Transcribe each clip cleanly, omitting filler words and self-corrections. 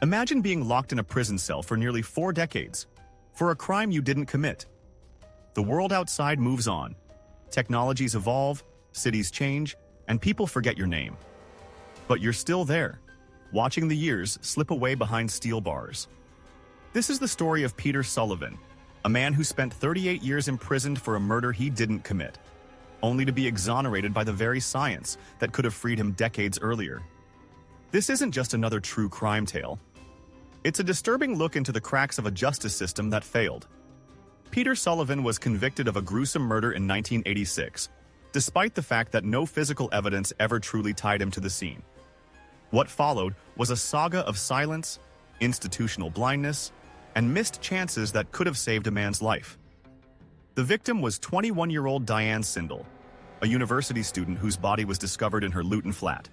Imagine being locked in a prison cell for nearly 4 decades, for a crime you didn't commit. The world outside moves on. Technologies evolve, cities change, and people forget your name. But you're still there, watching the years slip away behind steel bars. This is the story of Peter Sullivan, a man who spent 38 years imprisoned for a murder he didn't commit, only to be exonerated by the very science that could have freed him decades earlier. This isn't just another true crime tale. It's a disturbing look into the cracks of a justice system that failed. Peter Sullivan was convicted of a gruesome murder in 1986, despite the fact that no physical evidence ever truly tied him to the scene. What followed was a saga of silence, institutional blindness, and missed chances that could have saved a man's life. The victim was 21-year-old Diane Sindall, a university student whose body was discovered in her Luton flat.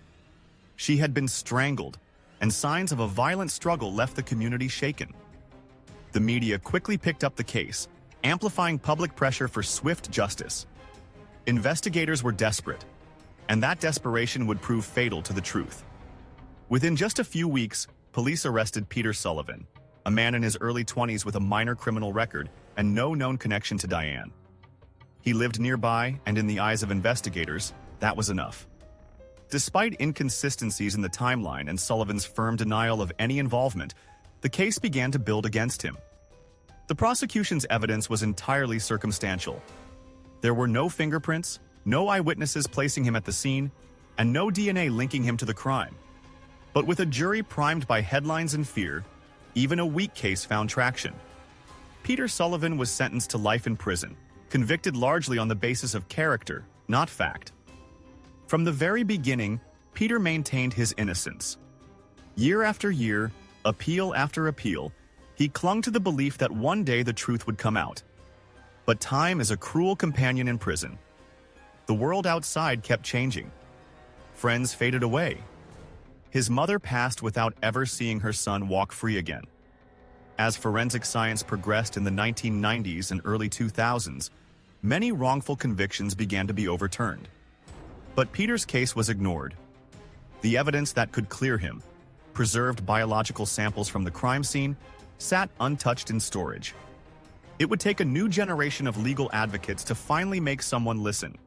She had been strangled, and signs of a violent struggle left the community shaken. The media quickly picked up the case, amplifying public pressure for swift justice. Investigators were desperate, and that desperation would prove fatal to the truth. Within just a few weeks, police arrested Peter Sullivan, a man in his early 20s with a minor criminal record and no known connection to Diane. He lived nearby, and in the eyes of investigators, that was enough. Despite inconsistencies in the timeline and Sullivan's firm denial of any involvement, the case began to build against him. The prosecution's evidence was entirely circumstantial. There were no fingerprints, no eyewitnesses placing him at the scene, and no DNA linking him to the crime. But with a jury primed by headlines and fear, even a weak case found traction. Peter Sullivan was sentenced to life in prison, convicted largely on the basis of character, not fact. From the very beginning, Peter maintained his innocence. Year after year, appeal after appeal, he clung to the belief that one day the truth would come out. But time is a cruel companion in prison. The world outside kept changing. Friends faded away. His mother passed without ever seeing her son walk free again. As forensic science progressed in the 1990s and early 2000s, many wrongful convictions began to be overturned. But Peter's case was ignored. The evidence that could clear him, preserved biological samples from the crime scene, sat untouched in storage. It would take a new generation of legal advocates to finally make someone listen.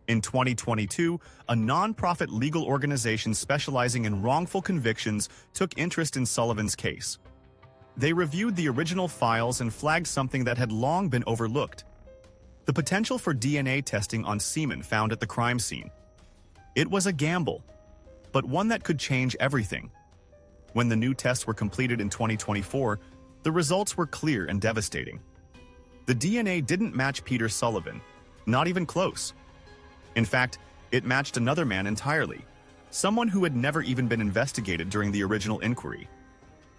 In 2022, a non-profit legal organization specializing in wrongful convictions took interest in Sullivan's case. They reviewed the original files and flagged something that had long been overlooked: the potential for DNA testing on semen found at the crime scene. It was a gamble, but one that could change everything. When the new tests were completed in 2024, the results were clear and devastating. The DNA didn't match Peter Sullivan, not even close. In fact, it matched another man entirely, someone who had never even been investigated during the original inquiry.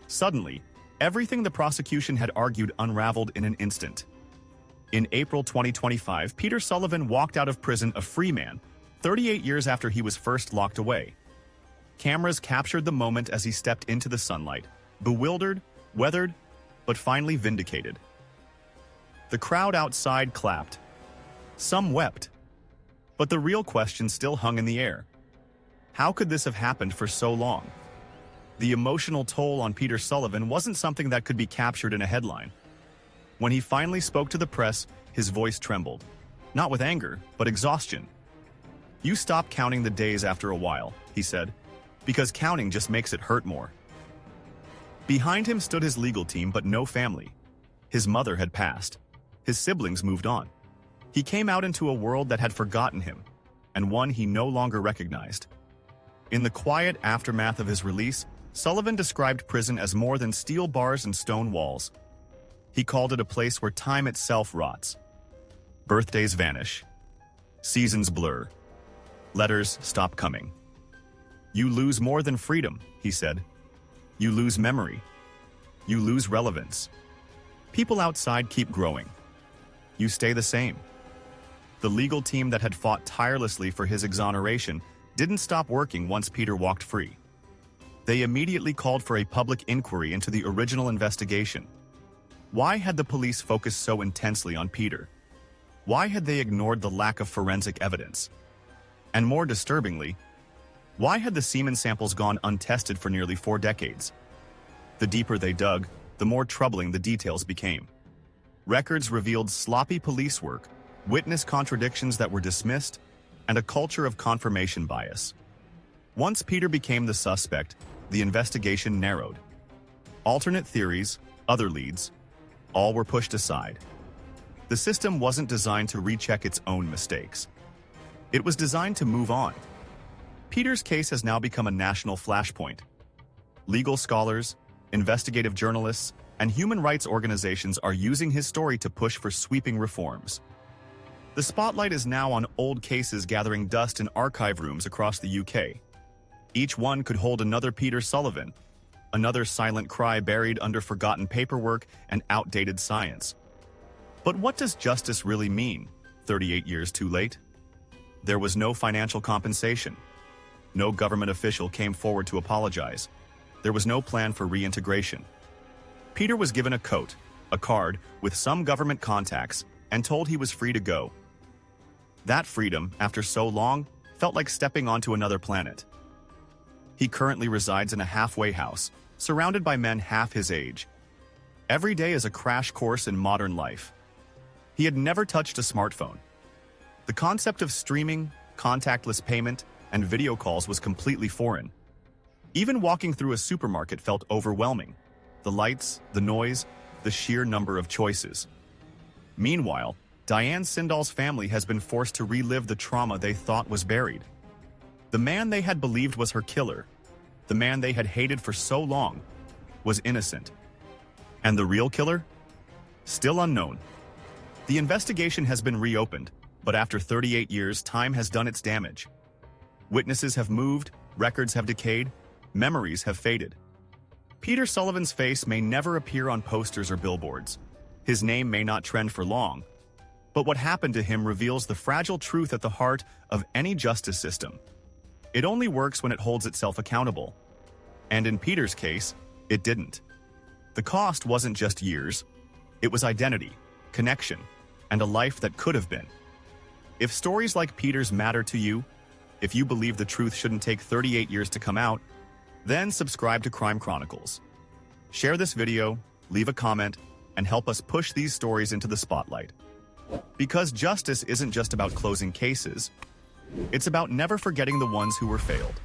Suddenly, everything the prosecution had argued unraveled in an instant. In April 2025, Peter Sullivan walked out of prison a free man, 38 years after he was first locked away. Cameras captured the moment as he stepped into the sunlight, bewildered, weathered, but finally vindicated. The crowd outside clapped. Some wept. But the real question still hung in the air. How could this have happened for so long? The emotional toll on Peter Sullivan wasn't something that could be captured in a headline. When he finally spoke to the press, his voice trembled. Not with anger, but exhaustion. "You stop counting the days after a while," he said, "because counting just makes it hurt more." Behind him stood his legal team, but no family. His mother had passed. His siblings moved on. He came out into a world that had forgotten him, and one he no longer recognized. In the quiet aftermath of his release, Sullivan described prison as more than steel bars and stone walls. He called it a place where time itself rots. Birthdays vanish. Seasons blur. Letters stop coming. "You lose more than freedom," he said. "You lose memory. You lose relevance. People outside keep growing. You stay the same." The legal team that had fought tirelessly for his exoneration didn't stop working once Peter walked free. They immediately called for a public inquiry into the original investigation. Why had the police focused so intensely on Peter? Why had they ignored the lack of forensic evidence? And more disturbingly, why had the semen samples gone untested for nearly 4 decades? The deeper they dug, the more troubling the details became. Records revealed sloppy police work, witness contradictions that were dismissed, and a culture of confirmation bias. Once Peter became the suspect, the investigation narrowed. Alternate theories, other leads, all were pushed aside. The system wasn't designed to recheck its own mistakes. It was designed to move on. Peter's case has now become a national flashpoint. Legal scholars, investigative journalists, and human rights organizations are using his story to push for sweeping reforms. The spotlight is now on old cases gathering dust in archive rooms across the UK. Each one could hold another Peter Sullivan, another silent cry buried under forgotten paperwork and outdated science. But what does justice really mean, 38 years too late? There was no financial compensation. No government official came forward to apologize. There was no plan for reintegration. Peter was given a coat, a card with some government contacts, and told he was free to go. That freedom, after so long, felt like stepping onto another planet. He currently resides in a halfway house, surrounded by men half his age. Every day is a crash course in modern life. He had never touched a smartphone. The concept of streaming, contactless payment, and video calls was completely foreign. Even walking through a supermarket felt overwhelming. The lights, the noise, the sheer number of choices. Meanwhile, Diane Sindall's family has been forced to relive the trauma they thought was buried. The man they had believed was her killer, the man they had hated for so long, was innocent. And the real killer? Still unknown. The investigation has been reopened, but after 38 years, time has done its damage. Witnesses have moved, records have decayed, memories have faded. Peter Sullivan's face may never appear on posters or billboards. His name may not trend for long. But what happened to him reveals the fragile truth at the heart of any justice system. It only works when it holds itself accountable. And in Peter's case, it didn't. The cost wasn't just years. It was identity, connection, and a life that could have been. If stories like Peter's matter to you, if you believe the truth shouldn't take 38 years to come out, then subscribe to Crime Chronicles. Share this video, leave a comment, and help us push these stories into the spotlight. Because justice isn't just about closing cases, it's about never forgetting the ones who were failed.